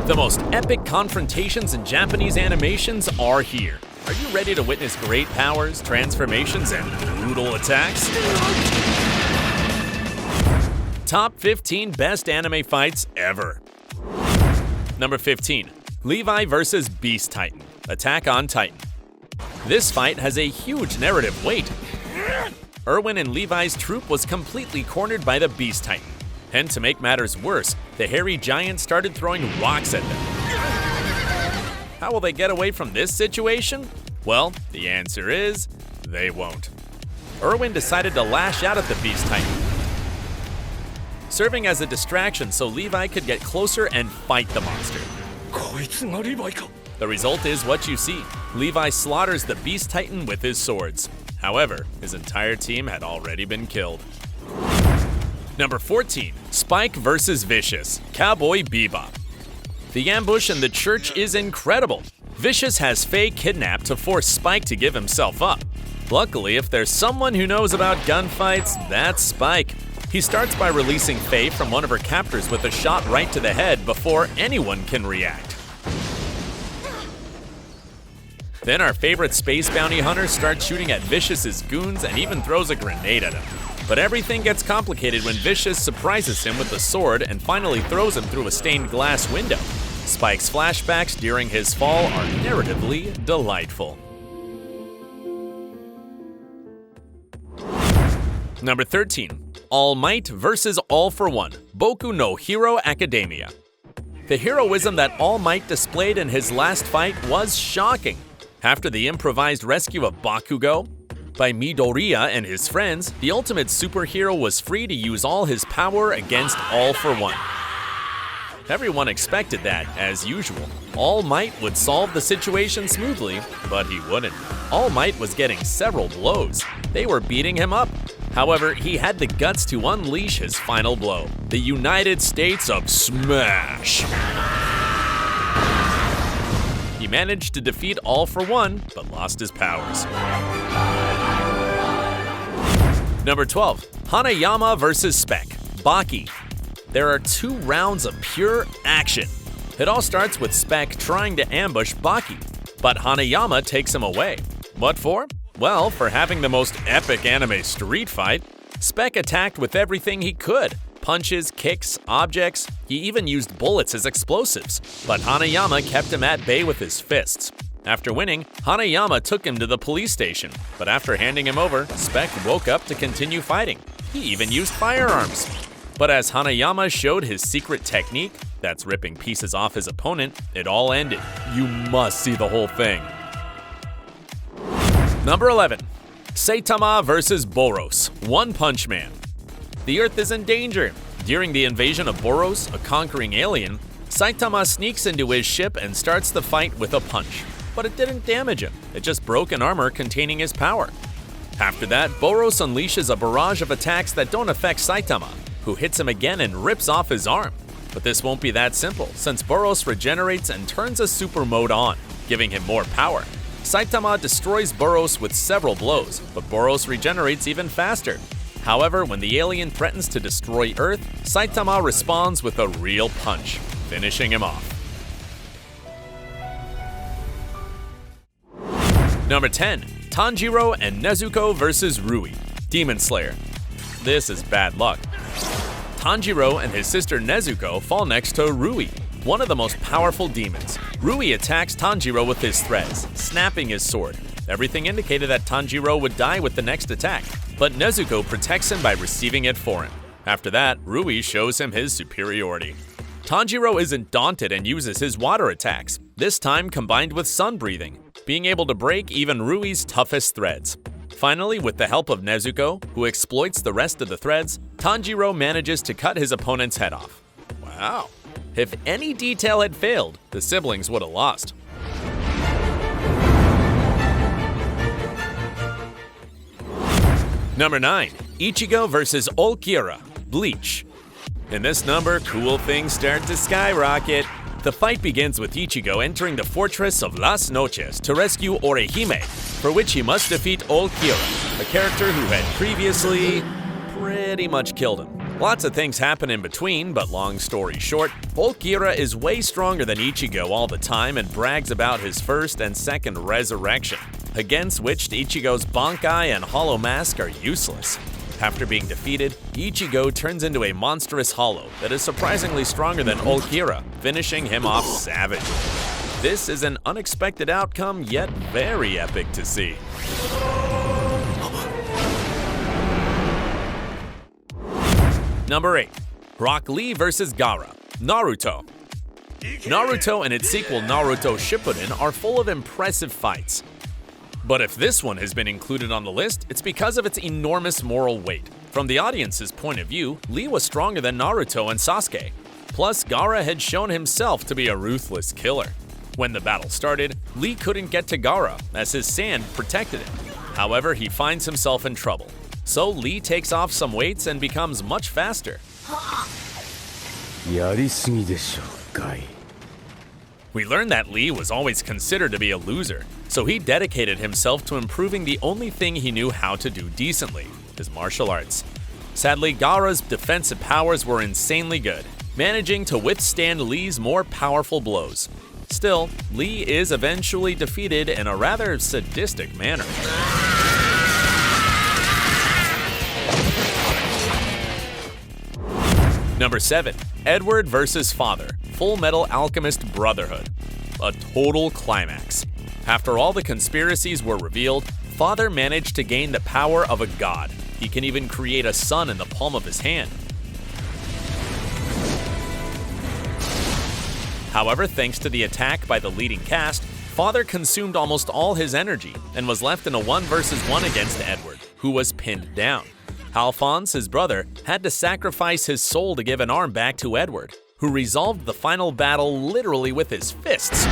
The most epic confrontations in Japanese animations are here. Are you ready to witness great powers, transformations, and brutal attacks? Top 15 best anime fights ever. Number 15. Levi vs. Beast Titan. Attack on Titan. This fight has a huge narrative weight. Erwin and Levi's troop was completely cornered by the Beast Titan. And to make matters worse, the hairy giant started throwing rocks at them. How will they get away from this situation? Well, the answer is, they won't. Erwin decided to lash out at the Beast Titan, serving as a distraction so Levi could get closer and fight the monster. The result is what you see. Levi slaughters the Beast Titan with his swords. However, his entire team had already been killed. Number 14. Spike vs. Vicious. Cowboy Bebop. The ambush in the church is incredible. Vicious has Faye kidnapped to force Spike to give himself up. Luckily, if there's someone who knows about gunfights, that's Spike. He starts by releasing Faye from one of her captors with a shot right to the head before anyone can react. Then our favorite space bounty hunter starts shooting at Vicious's goons and even throws a grenade at him. But everything gets complicated when Vicious surprises him with a sword and finally throws him through a stained glass window. Spike's flashbacks during his fall are narratively delightful. Number 13. All Might vs. All for One. Boku no Hero Academia. The heroism that All Might displayed in his last fight was shocking. After the improvised rescue of Bakugo by Midoriya and his friends, the ultimate superhero was free to use all his power against All for One. Everyone expected that, as usual, All Might would solve the situation smoothly, but he wouldn't. All Might was getting several blows. They were beating him up. However, he had the guts to unleash his final blow, the United States of Smash. He managed to defeat All for One, but lost his powers. Number 12. Hanayama vs. Spec. Baki. There are 2 rounds of pure action. It all starts with Spec trying to ambush Baki, but Hanayama takes him away. What for? Well, for having the most epic anime street fight. Spec attacked with everything he could. Punches, kicks, objects, he even used bullets as explosives. But Hanayama kept him at bay with his fists. After winning, Hanayama took him to the police station, but after handing him over, Spec woke up to continue fighting. He even used firearms. But as Hanayama showed his secret technique, that's ripping pieces off his opponent, it all ended. You must see the whole thing. Number 11. Saitama vs. Boros. One Punch Man. The Earth is in danger. During the invasion of Boros, a conquering alien, Saitama sneaks into his ship and starts the fight with a punch. But it didn't damage him, it just broke an armor containing his power. After that, Boros unleashes a barrage of attacks that don't affect Saitama, who hits him again and rips off his arm. But this won't be that simple, since Boros regenerates and turns a super mode on, giving him more power. Saitama destroys Boros with several blows, but Boros regenerates even faster. However, when the alien threatens to destroy Earth, Saitama responds with a real punch, finishing him off. Number 10. Tanjiro and Nezuko vs. Rui. Demon Slayer. This is bad luck. Tanjiro and his sister Nezuko fall next to Rui, one of the most powerful demons. Rui attacks Tanjiro with his threads, snapping his sword. Everything indicated that Tanjiro would die with the next attack, but Nezuko protects him by receiving it for him. After that, Rui shows him his superiority. Tanjiro isn't daunted and uses his water attacks, this time combined with sun breathing, being able to break even Rui's toughest threads. Finally, with the help of Nezuko, who exploits the rest of the threads, Tanjiro manages to cut his opponent's head off. Wow. If any detail had failed, the siblings would have lost. Number 9. Ichigo vs. Ulquiorra. Bleach. In this number, cool things start to skyrocket. The fight begins with Ichigo entering the fortress of Las Noches to rescue Orihime, for which he must defeat Ulquiorra, a character who had previously pretty much killed him. Lots of things happen in between, but long story short, Ulquiorra is way stronger than Ichigo all the time and brags about his first and second resurrection, against which Ichigo's Bankai and Hollow Mask are useless. After being defeated, Ichigo turns into a monstrous hollow that is surprisingly stronger than Ulquiorra, finishing him off savagely. This is an unexpected outcome, yet very epic to see. Number 8. Rock Lee vs. Gaara, Naruto. Naruto and its sequel Naruto Shippuden are full of impressive fights. But if this one has been included on the list, it's because of its enormous moral weight. From the audience's point of view, Lee was stronger than Naruto and Sasuke. Plus, Gaara had shown himself to be a ruthless killer. When the battle started, Lee couldn't get to Gaara, as his sand protected him. However, he finds himself in trouble. So Lee takes off some weights and becomes much faster. We learned that Lee was always considered to be a loser, so he dedicated himself to improving the only thing he knew how to do decently, his martial arts. Sadly, Gaara's defensive powers were insanely good, managing to withstand Lee's more powerful blows. Still, Lee is eventually defeated in a rather sadistic manner. Number 7. Edward vs. Father, Fullmetal Alchemist Brotherhood. A total climax. After all the conspiracies were revealed, Father managed to gain the power of a god. He can even create a sun in the palm of his hand. However, thanks to the attack by the leading cast, Father consumed almost all his energy and was left in a 1 versus 1 against Edward, who was pinned down. Alphonse, his brother, had to sacrifice his soul to give an arm back to Edward, who resolved the final battle literally with his fists.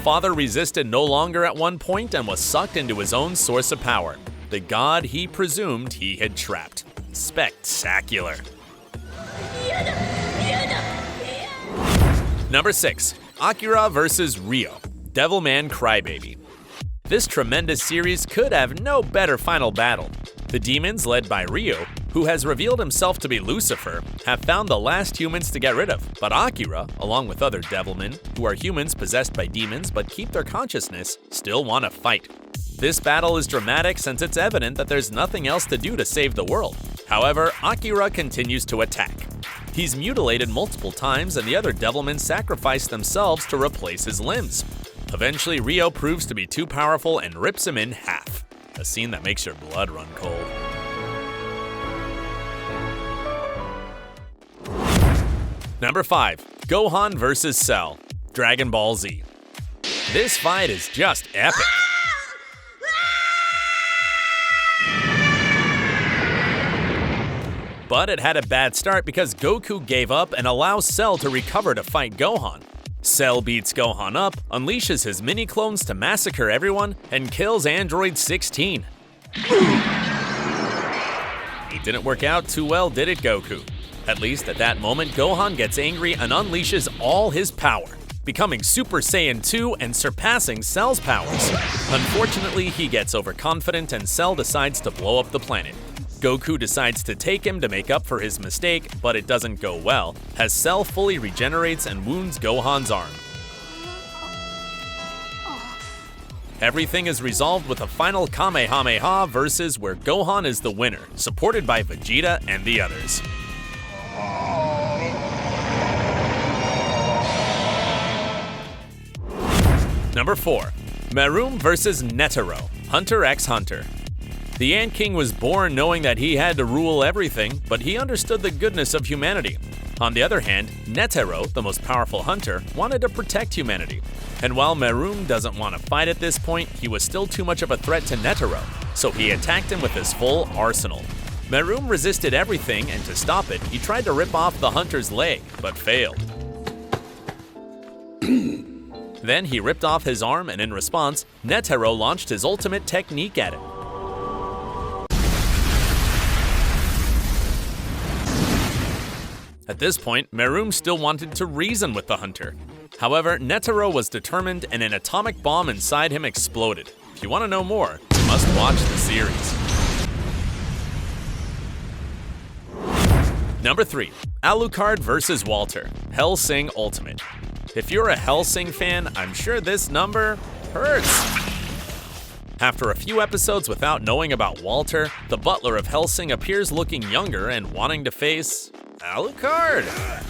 Father resisted no longer at one point and was sucked into his own source of power, the god he presumed he had trapped. Spectacular. Number 6. Akira vs. Rio, Devilman Crybaby. This tremendous series could have no better final battle. The demons, led by Rio, who has revealed himself to be Lucifer, have found the last humans to get rid of, but Akira, along with other Devilmen, who are humans possessed by demons but keep their consciousness, still want to fight. This battle is dramatic since it's evident that there's nothing else to do to save the world. However, Akira continues to attack. He's mutilated multiple times and the other Devilmen sacrifice themselves to replace his limbs. Eventually, Rio proves to be too powerful and rips him in half. A scene that makes your blood run cold. Number 5. Gohan vs. Cell, Dragon Ball Z. This fight is just epic. But it had a bad start because Goku gave up and allows Cell to recover to fight Gohan. Cell beats Gohan up, unleashes his mini-clones to massacre everyone, and kills Android 16. It didn't work out too well, did it, Goku? At least at that moment, Gohan gets angry and unleashes all his power, becoming Super Saiyan 2 and surpassing Cell's powers. Unfortunately, he gets overconfident and Cell decides to blow up the planet. Goku decides to take him to make up for his mistake, but it doesn't go well, as Cell fully regenerates and wounds Gohan's arm. Everything is resolved with a final Kamehameha versus where Gohan is the winner, supported by Vegeta and the others. Number 4. Meruem vs. Netero, Hunter x Hunter. The Ant King was born knowing that he had to rule everything, but he understood the goodness of humanity. On the other hand, Netero, the most powerful hunter, wanted to protect humanity. And while Meruem doesn't want to fight at this point, he was still too much of a threat to Netero, so he attacked him with his full arsenal. Meruem resisted everything, and to stop it, he tried to rip off the hunter's leg, but failed. Then he ripped off his arm, and in response, Netero launched his ultimate technique at him. At this point, Meruem still wanted to reason with the hunter. However, Netero was determined and an atomic bomb inside him exploded. If you want to know more, you must watch the series. Number 3. Alucard vs. Walter, Hellsing Ultimate. If you're a Hellsing fan, I'm sure this number hurts. After a few episodes without knowing about Walter, the butler of Hellsing appears looking younger and wanting to face Alucard.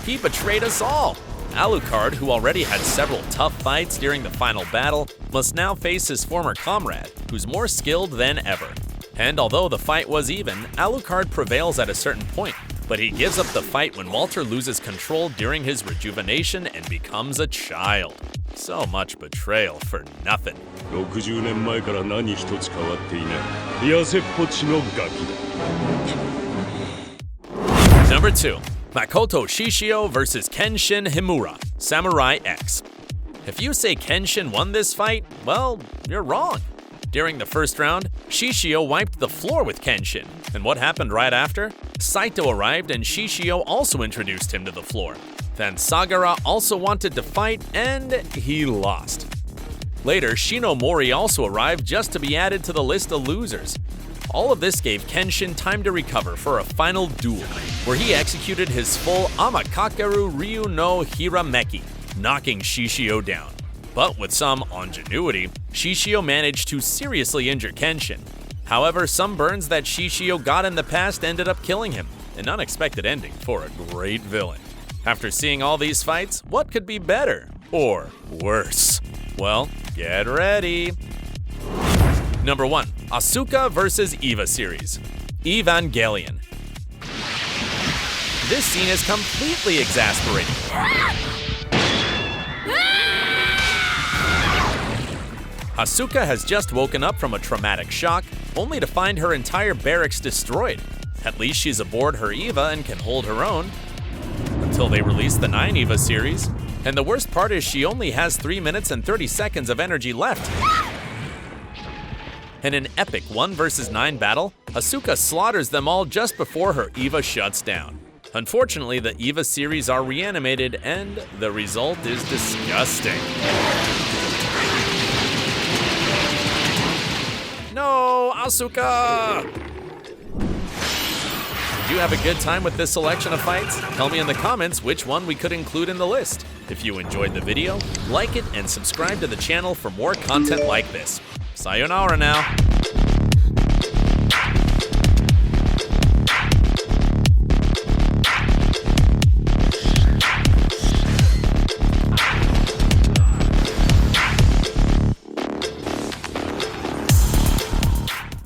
He betrayed us all. Alucard, who already had several tough fights during the final battle, must now face his former comrade, who's more skilled than ever. And although the fight was even, Alucard prevails at a certain point, but he gives up the fight when Walter loses control during his rejuvenation and becomes a child. So much betrayal for nothing. 60年前から何一つ変わっていない痩せっぽちのガキだ。 Number 2. Makoto Shishio vs. Kenshin Himura, Samurai X. If you say Kenshin won this fight, well, you're wrong. During the first round, Shishio wiped the floor with Kenshin, and what happened right after? Saito arrived and Shishio also introduced him to the floor. Then Sagara also wanted to fight, and he lost. Later, Shinomori also arrived just to be added to the list of losers. All of this gave Kenshin time to recover for a final duel, where he executed his full Amakakeru Ryu no Hirameki, knocking Shishio down. But with some ingenuity, Shishio managed to seriously injure Kenshin. However, some burns that Shishio got in the past ended up killing him, an unexpected ending for a great villain. After seeing all these fights, what could be better or worse? Well, get ready. Number 1. Asuka vs. Eva series, Evangelion. This scene is completely exasperating. Asuka has just woken up from a traumatic shock, only to find her entire barracks destroyed. At least she's aboard her Eva and can hold her own. Until they release the 9 Eva series. And the worst part is she only has 3 minutes and 30 seconds of energy left. In an epic 1 vs. 9 battle, Asuka slaughters them all just before her Eva shuts down. Unfortunately, the Eva series are reanimated, and the result is disgusting. No, Asuka! Did you have a good time with this selection of fights? Tell me in the comments which one we could include in the list. If you enjoyed the video, like it and subscribe to the channel for more content like this. Sayonara now.